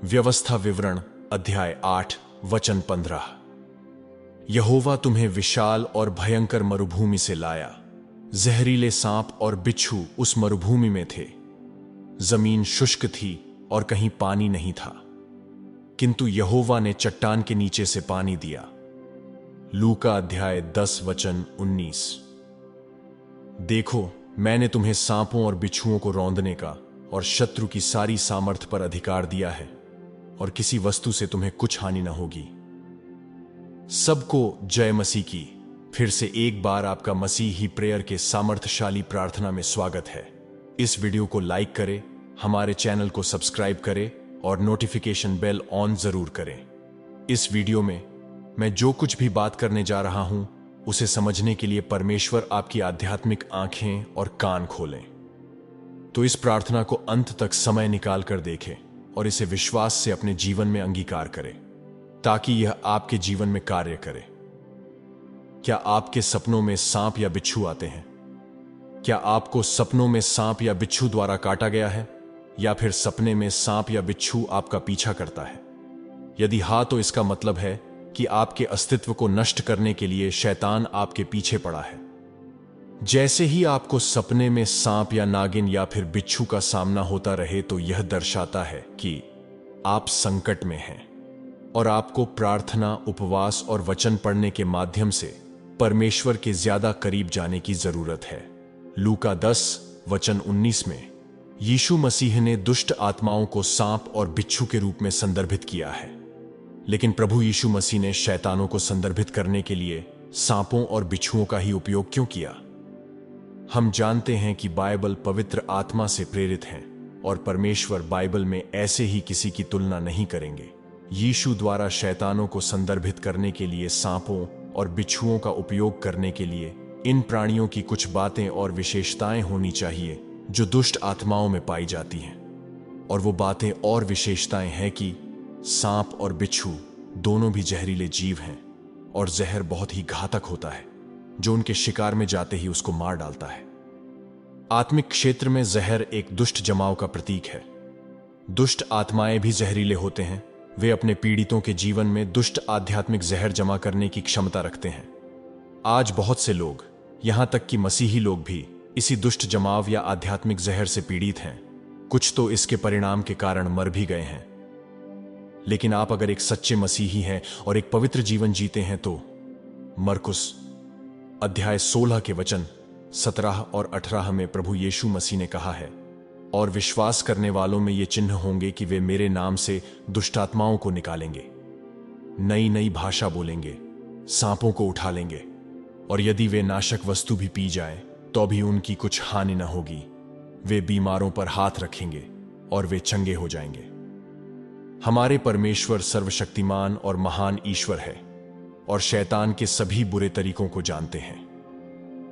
व्यवस्था विवरण अध्याय 8 वचन 15। यहोवा तुम्हें विशाल और भयंकर मरुभूमि से लाया। जहरीले सांप और बिच्छू उस मरुभूमि में थे। जमीन शुष्क थी और कहीं पानी नहीं था, किंतु यहोवा ने चट्टान के नीचे से पानी दिया। लूका अध्याय 10 वचन 19। देखो, मैंने तुम्हें सांपों और बिच्छुओं को रौंदने का और शत्रु की सारी सामर्थ पर अधिकार दिया है, और किसी वस्तु से तुम्हें कुछ हानि न होगी। सबको जय मसीह की। फिर से एक बार आपका मसीही प्रेयर के सामर्थ्यशाली प्रार्थना में स्वागत है। इस वीडियो को लाइक करें, हमारे चैनल को सब्सक्राइब करें और नोटिफिकेशन बेल ऑन जरूर करें। इस वीडियो में मैं जो कुछ भी बात करने जा रहा हूं, उसे समझने के लिए परमेश्वर आपकी आध्यात्मिक आंखें और कान खोलें। तो इस प्रार्थना को अंत तक समय निकाल कर देखें और इसे विश्वास से अपने जीवन में अंगीकार करें, ताकि यह आपके जीवन में कार्य करे। क्या आपके सपनों में सांप या बिच्छू आते हैं? क्या आपको सपनों में सांप या बिच्छू द्वारा काटा गया है, या फिर सपने में सांप या बिच्छू आपका पीछा करता है? यदि हां, तो इसका मतलब है कि आपके अस्तित्व को नष्ट करने के लिए शैतान आपके पीछे पड़ा है। जैसे ही आपको सपने में सांप या नागिन या फिर बिच्छू का सामना होता रहे, तो यह दर्शाता है कि आप संकट में हैं और आपको प्रार्थना, उपवास और वचन पढ़ने के माध्यम से परमेश्वर के ज्यादा करीब जाने की जरूरत है। लूका 10 वचन 19 में यीशु मसीह ने दुष्ट आत्माओं को सांप और बिच्छू के रूप में संदर्भित किया है, लेकिन प्रभु यीशु मसीह ने शैतानों को संदर्भित करने के लिए सांपों और बिच्छुओं का ही उपयोग क्यों किया? हम जानते हैं कि बाइबल पवित्र आत्मा से प्रेरित है और परमेश्वर बाइबल में ऐसे ही किसी की तुलना नहीं करेंगे। यीशु द्वारा शैतानों को संदर्भित करने के लिए सांपों और बिच्छुओं का उपयोग करने के लिए इन प्राणियों की कुछ बातें और विशेषताएं होनी चाहिए जो दुष्ट आत्माओं में पाई जाती हैं। और वो बातें और विशेषताएं हैं कि सांप और बिच्छू दोनों भी जहरीले जीव हैं और जहर बहुत ही घातक होता है, जो उनके शिकार में जाते ही उसको मार डालता है। आत्मिक क्षेत्र में जहर एक दुष्ट जमाव का प्रतीक है। दुष्ट आत्माएं भी जहरीले होते हैं। वे अपने पीड़ितों के जीवन में दुष्ट आध्यात्मिक जहर जमा करने की क्षमता रखते हैं। आज बहुत से लोग, यहां तक कि मसीही लोग भी, इसी दुष्ट जमाव या आध्यात्मिक जहर से पीड़ित हैं। कुछ तो इसके परिणाम के कारण मर भी गए हैं। लेकिन आप अगर एक सच्चे मसीही हैं और एक पवित्र जीवन जीते हैं, तो मरकुस अध्याय 16 के वचन 17 और 18 में प्रभु यीशु मसीह ने कहा है, और विश्वास करने वालों में ये चिन्ह होंगे कि वे मेरे नाम से दुष्टात्माओं को निकालेंगे, नई नई भाषा बोलेंगे, सांपों को उठा लेंगे, और यदि वे नाशक वस्तु भी पी जाएं, तो भी उनकी कुछ हानि न होगी। वे बीमारों पर हाथ रखेंगे और वे चंगे हो जाएंगे। हमारे परमेश्वर सर्वशक्तिमान और महान ईश्वर है और शैतान के सभी बुरे तरीकों को जानते हैं।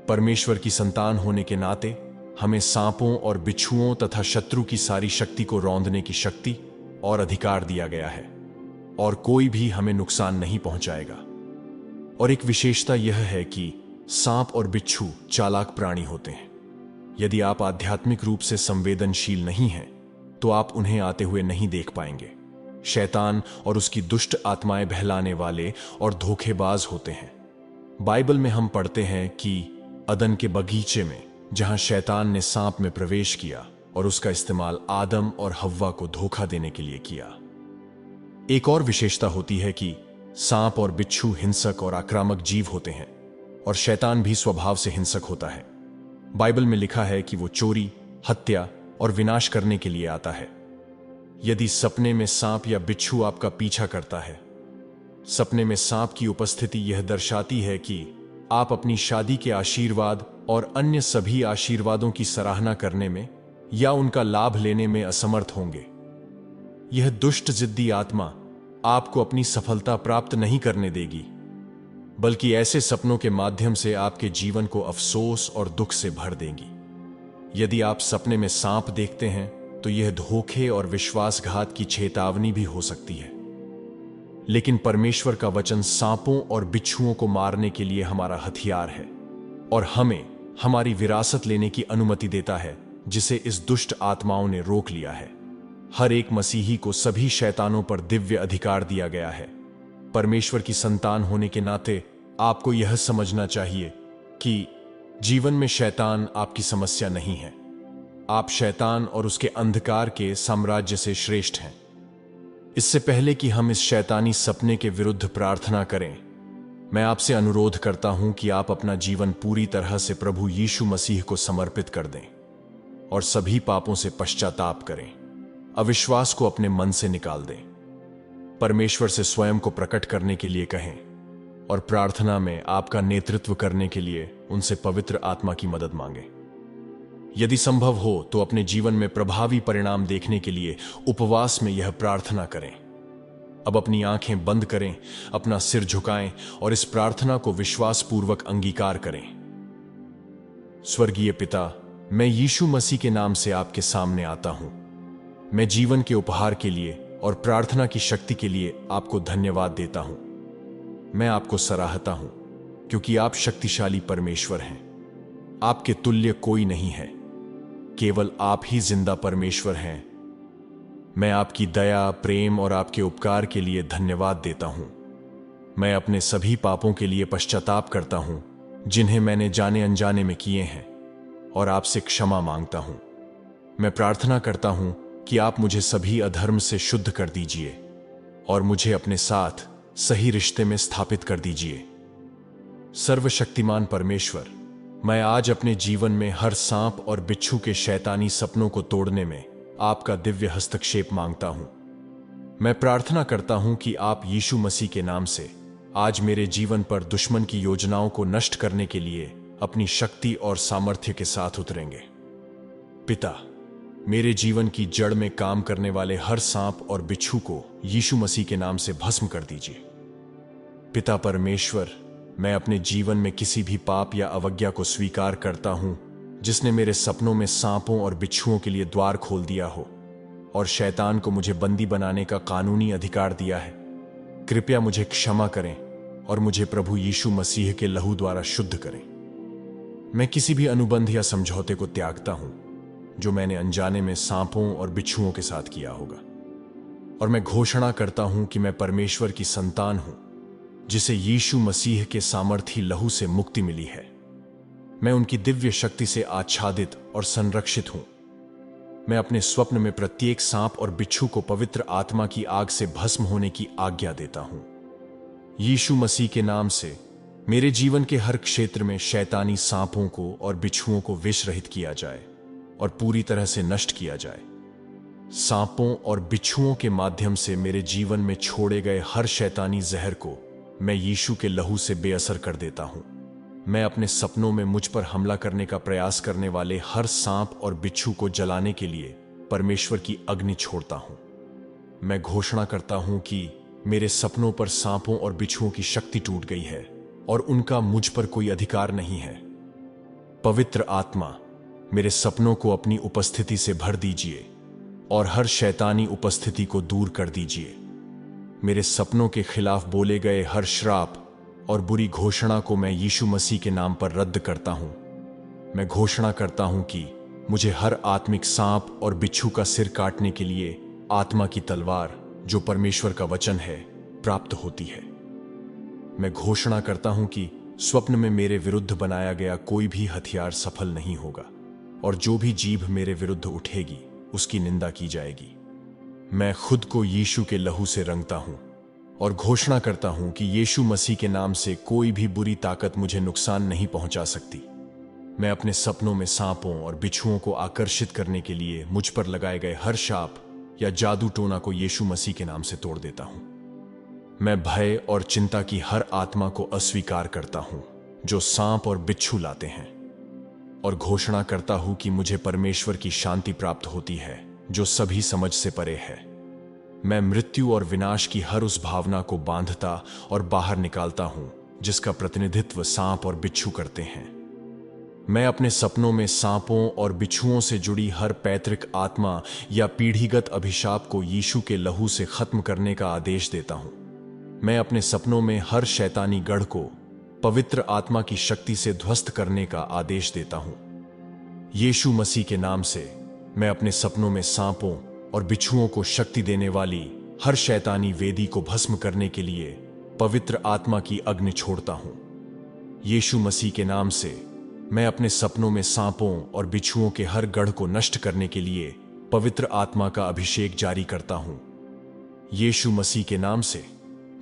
परमेश्वर की संतान होने के नाते हमें सांपों और बिच्छुओं तथा शत्रु की सारी शक्ति को रौंदने की शक्ति और अधिकार दिया गया है, और कोई भी हमें नुकसान नहीं पहुंचाएगा। और एक विशेषता यह है कि सांप और बिच्छू चालाक प्राणी होते हैं। यदि आप आध्यात्मिक रूप से संवेदनशील नहीं हैं, तो आप उन्हें आते हुए नहीं देख पाएंगे। शैतान और उसकी दुष्ट आत्माएं बहलाने वाले और धोखेबाज होते हैं। बाइबल में हम पढ़ते हैं कि अदन के बगीचे में, जहां शैतान ने सांप में प्रवेश किया और उसका इस्तेमाल आदम और हव्वा को धोखा देने के लिए किया। एक और विशेषता होती है कि सांप और बिच्छू हिंसक और आक्रामक जीव होते हैं, और शैतान भी स्वभाव से हिंसक होता है। बाइबल में लिखा है कि वो चोरी, हत्या और विनाश करने के लिए आता है। यदि सपने में सांप या बिच्छू आपका पीछा करता है, सपने में सांप की उपस्थिति यह दर्शाती है कि आप अपनी शादी के आशीर्वाद और अन्य सभी आशीर्वादों की सराहना करने में या उनका लाभ लेने में असमर्थ होंगे। यह दुष्ट जिद्दी आत्मा आपको अपनी सफलता प्राप्त नहीं करने देगी, बल्कि ऐसे सपनों के माध्यम से आपके जीवन को अफसोस और दुख से भर देगी। यदि आप सपने में सांप देखते हैं, तो यह धोखे और विश्वासघात की चेतावनी भी हो सकती है। लेकिन परमेश्वर का वचन सांपों और बिच्छुओं को मारने के लिए हमारा हथियार है, और हमें हमारी विरासत लेने की अनुमति देता है, जिसे इस दुष्ट आत्माओं ने रोक लिया है। हर एक मसीही को सभी शैतानों पर दिव्य अधिकार दिया गया है। परमेश्वर की संतान होने के नाते आपको यह समझना चाहिए कि जीवन में शैतान आपकी समस्या नहीं है। आप शैतान और उसके अंधकार के साम्राज्य से श्रेष्ठ हैं। इससे पहले कि हम इस शैतानी सपने के विरुद्ध प्रार्थना करें, मैं आपसे अनुरोध करता हूं कि आप अपना जीवन पूरी तरह से प्रभु यीशु मसीह को समर्पित कर दें और सभी पापों से पश्चाताप करें। अविश्वास को अपने मन से निकाल दें। परमेश्वर से स्वयं को प्रकट करने के लिए कहें और प्रार्थना में आपका नेतृत्व करने के लिए उनसे पवित्र आत्मा की मदद मांगें। यदि संभव हो तो अपने जीवन में प्रभावी परिणाम देखने के लिए उपवास में यह प्रार्थना करें। अब अपनी आंखें बंद करें, अपना सिर झुकाएं और इस प्रार्थना को विश्वासपूर्वक अंगीकार करें। स्वर्गीय पिता, मैं यीशु मसीह के नाम से आपके सामने आता हूं। मैं जीवन के उपहार के लिए और प्रार्थना की शक्ति के लिए आपको धन्यवाद देता हूं। मैं आपको सराहता हूं क्योंकि आप शक्तिशाली परमेश्वर हैं। आपके तुल्य कोई नहीं है। केवल आप ही जिंदा परमेश्वर हैं। मैं आपकी दया, प्रेम और आपके उपकार के लिए धन्यवाद देता हूं। मैं अपने सभी पापों के लिए पश्चाताप करता हूं जिन्हें मैंने जाने अनजाने में किए हैं और आपसे क्षमा मांगता हूं। मैं प्रार्थना करता हूं कि आप मुझे सभी अधर्म से शुद्ध कर दीजिए और मुझे अपने साथ सही रिश्ते में स्थापित कर दीजिए। सर्वशक्तिमान परमेश्वर, मैं आज अपने जीवन में हर सांप और बिच्छू के शैतानी सपनों को तोड़ने में आपका दिव्य हस्तक्षेप मांगता हूं। मैं प्रार्थना करता हूं कि आप यीशु मसीह के नाम से आज मेरे जीवन पर दुश्मन की योजनाओं को नष्ट करने के लिए अपनी शक्ति और सामर्थ्य के साथ उतरेंगे। पिता, मेरे जीवन की जड़ में काम करने वाले हर सांप और बिच्छू को यीशु मसीह के नाम से भस्म कर दीजिए। पिता परमेश्वर, मैं अपने जीवन में किसी भी पाप या अवज्ञा को स्वीकार करता हूं जिसने मेरे सपनों में सांपों और बिच्छुओं के लिए द्वार खोल दिया हो और शैतान को मुझे बंदी बनाने का कानूनी अधिकार दिया है। कृपया मुझे क्षमा करें और मुझे प्रभु यीशु मसीह के लहू द्वारा शुद्ध करें। मैं किसी भी अनुबंध या समझौते को त्यागता हूं जो मैंने अनजाने में सांपों और बिच्छुओं के साथ किया होगा, और मैं घोषणा करता हूं कि मैं परमेश्वर की संतान हूं जिसे यीशु मसीह के सामर्थी लहू से मुक्ति मिली है। मैं उनकी दिव्य शक्ति से आच्छादित और संरक्षित हूं। मैं अपने स्वप्न में प्रत्येक सांप और बिच्छू को पवित्र आत्मा की आग से भस्म होने की आज्ञा देता हूं। यीशु मसीह के नाम से मेरे जीवन के हर क्षेत्र में शैतानी सांपों को और बिच्छुओं को विष रहित किया जाए और पूरी तरह से नष्ट किया जाए। सांपों और बिच्छुओं के माध्यम से मेरे जीवन में छोड़े गए हर शैतानी जहर को मैं यीशु के लहू से बेअसर कर देता हूं। मैं अपने सपनों में मुझ पर हमला करने का प्रयास करने वाले हर सांप और बिच्छू को जलाने के लिए परमेश्वर की अग्नि छोड़ता हूं। मैं घोषणा करता हूं कि मेरे सपनों पर सांपों और बिच्छुओं की शक्ति टूट गई है और उनका मुझ पर कोई अधिकार नहीं है। पवित्र आत्मा, मेरे सपनों को अपनी उपस्थिति से भर दीजिए और हर शैतानी उपस्थिति को दूर कर दीजिए। मेरे सपनों के खिलाफ बोले गए हर श्राप और बुरी घोषणा को मैं यीशु मसीह के नाम पर रद्द करता हूं। मैं घोषणा करता हूं कि मुझे हर आत्मिक सांप और बिच्छू का सिर काटने के लिए आत्मा की तलवार, जो परमेश्वर का वचन है, प्राप्त होती है। मैं घोषणा करता हूं कि स्वप्न में मेरे विरुद्ध बनाया गया कोई भी हथियार सफल नहीं होगा और जो भी जीभ मेरे विरुद्ध उठेगी उसकी निंदा की जाएगी। मैं खुद को यीशु के लहू से रंगता हूं और घोषणा करता हूं कि यीशु मसीह के नाम से कोई भी बुरी ताकत मुझे नुकसान नहीं पहुंचा सकती। मैं अपने सपनों में सांपों और बिच्छुओं को आकर्षित करने के लिए मुझ पर लगाए गए हर शाप या जादू टोना को यीशु मसीह के नाम से तोड़ देता हूं। मैं भय और चिंता की हर आत्मा को अस्वीकार करता हूं जो सांप और बिच्छू लाते हैं, और घोषणा करता हूं कि मुझे परमेश्वर की शांति प्राप्त होती है जो सभी समझ से परे है। मैं मृत्यु और विनाश की हर उस भावना को बांधता और बाहर निकालता हूं जिसका प्रतिनिधित्व सांप और बिच्छू करते हैं। मैं अपने सपनों में सांपों और बिच्छुओं से जुड़ी हर पैतृक आत्मा या पीढ़ीगत अभिशाप को यीशु के लहू से खत्म करने का आदेश देता हूं। मैं अपने सपनों में हर शैतानी गढ़ को पवित्र आत्मा की शक्ति से ध्वस्त करने का आदेश देता हूं। यीशु मसीह के नाम से मैं अपने सपनों में सांपों और बिच्छुओं को शक्ति देने वाली हर शैतानी वेदी को भस्म करने के लिए पवित्र आत्मा की अग्नि छोड़ता हूं। यीशु मसीह के नाम से मैं अपने सपनों में सांपों और बिच्छुओं के हर गढ़ को नष्ट करने के लिए पवित्र आत्मा का अभिषेक जारी करता हूं। यीशु मसीह के नाम से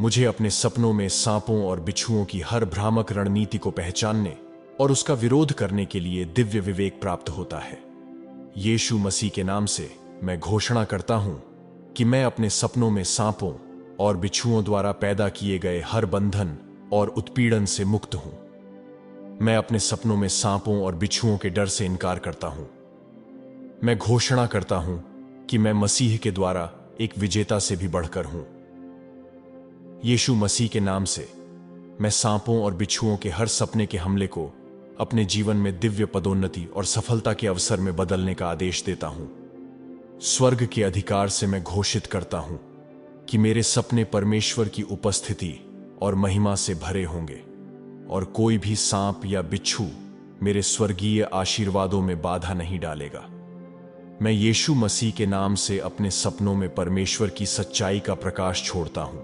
मुझे अपने सपनों में सांपों और बिच्छुओं की हर भ्रामक रणनीति को पहचानने और उसका विरोध करने के लिए दिव्य विवेक प्राप्त होता है। यीशु मसीह के नाम से मैं घोषणा करता हूं कि मैं अपने सपनों में सांपों और बिच्छुओं द्वारा पैदा किए गए हर बंधन और उत्पीड़न से मुक्त हूं। मैं अपने सपनों में सांपों और बिच्छुओं के डर से इनकार करता हूं। मैं घोषणा करता हूं कि मैं मसीह के द्वारा एक विजेता से भी बढ़कर हूं। यीशु मसीह के नाम से मैं सांपों और बिच्छुओं के हर सपने के हमले को अपने जीवन में दिव्य पदोन्नति और सफलता के अवसर में बदलने का आदेश देता हूं। स्वर्ग के अधिकार से मैं घोषित करता हूं कि मेरे सपने परमेश्वर की उपस्थिति और महिमा से भरे होंगे और कोई भी सांप या बिच्छू मेरे स्वर्गीय आशीर्वादों में बाधा नहीं डालेगा। मैं यीशु मसीह के नाम से अपने सपनों में परमेश्वर की सच्चाई का प्रकाश छोड़ता हूं,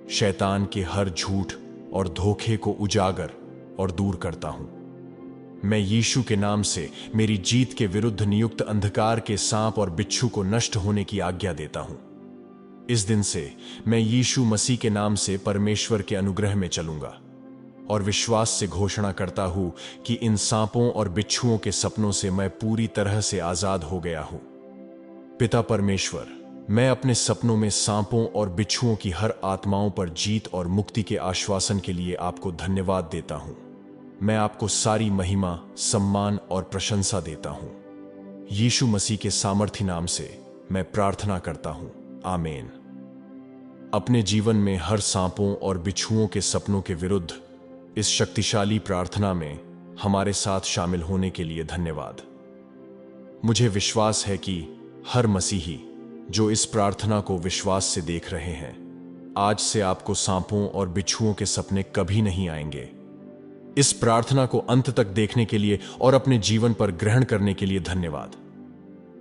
शैतान के हर झूठ और धोखे को उजागर और दूर करता हूं। मैं यीशु के नाम से मेरी जीत के विरुद्ध नियुक्त अंधकार के सांप और बिच्छू को नष्ट होने की आज्ञा देता हूं। इस दिन से मैं यीशु मसीह के नाम से परमेश्वर के अनुग्रह में चलूंगा और विश्वास से घोषणा करता हूं कि इन सांपों और बिच्छुओं के सपनों से मैं पूरी तरह से आजाद हो गया हूं। पिता परमेश्वर, मैं अपने सपनों में सांपों और बिच्छुओं की हर आत्माओं पर जीत और मुक्ति के आश्वासन के लिए आपको धन्यवाद देता हूं। मैं आपको सारी महिमा, सम्मान और प्रशंसा देता हूं। यीशु मसीह के सामर्थी नाम से मैं प्रार्थना करता हूं, आमीन। अपने जीवन में हर सांपों और बिच्छुओं के सपनों के विरुद्ध इस शक्तिशाली प्रार्थना में हमारे साथ शामिल होने के लिए धन्यवाद। मुझे विश्वास है कि हर मसीही जो इस प्रार्थना को विश्वास से देख रहे हैं, आज से आपको सांपों और बिच्छुओं के सपने कभी नहीं आएंगे। इस प्रार्थना को अंत तक देखने के लिए और अपने जीवन पर ग्रहण करने के लिए धन्यवाद।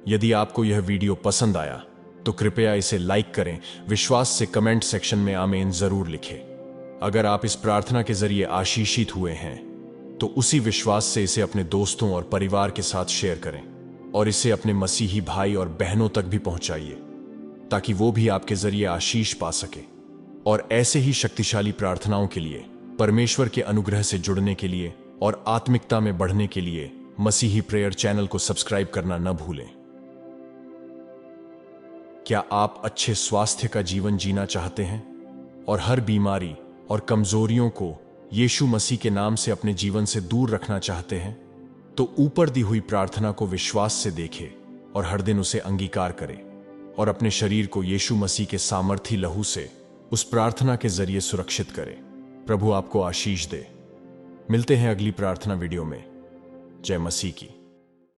यदि आपको यह वीडियो पसंद आया तो कृपया इसे लाइक करें, विश्वास से कमेंट सेक्शन में आमीन जरूर लिखें। अगर आप इस प्रार्थना के जरिए आशीषित हुए हैं तो उसी विश्वास से इसे अपने दोस्तों और परिवार के साथ शेयर करें और इसे अपने मसीही भाई और बहनों तक भी पहुंचाइए ताकि वो भी आपके जरिए आशीष पा सके। और ऐसे ही शक्तिशाली प्रार्थनाओं के लिए, परमेश्वर के अनुग्रह से जुड़ने के लिए और आत्मिकता में बढ़ने के लिए मसीही प्रेयर चैनल को सब्सक्राइब करना न भूलें। क्या आप अच्छे स्वास्थ्य का जीवन जीना चाहते हैं और हर बीमारी और कमजोरियों को यीशु मसीह के नाम से अपने जीवन से दूर रखना चाहते हैं? तो ऊपर दी हुई प्रार्थना को विश्वास से देखें और हर दिन उसे अंगीकार करें और अपने शरीर को यीशु मसीह के सामर्थी लहू से उस प्रार्थना के जरिए सुरक्षित करें। प्रभु आपको आशीष दे। मिलते हैं अगली प्रार्थना वीडियो में। जय मसीह की।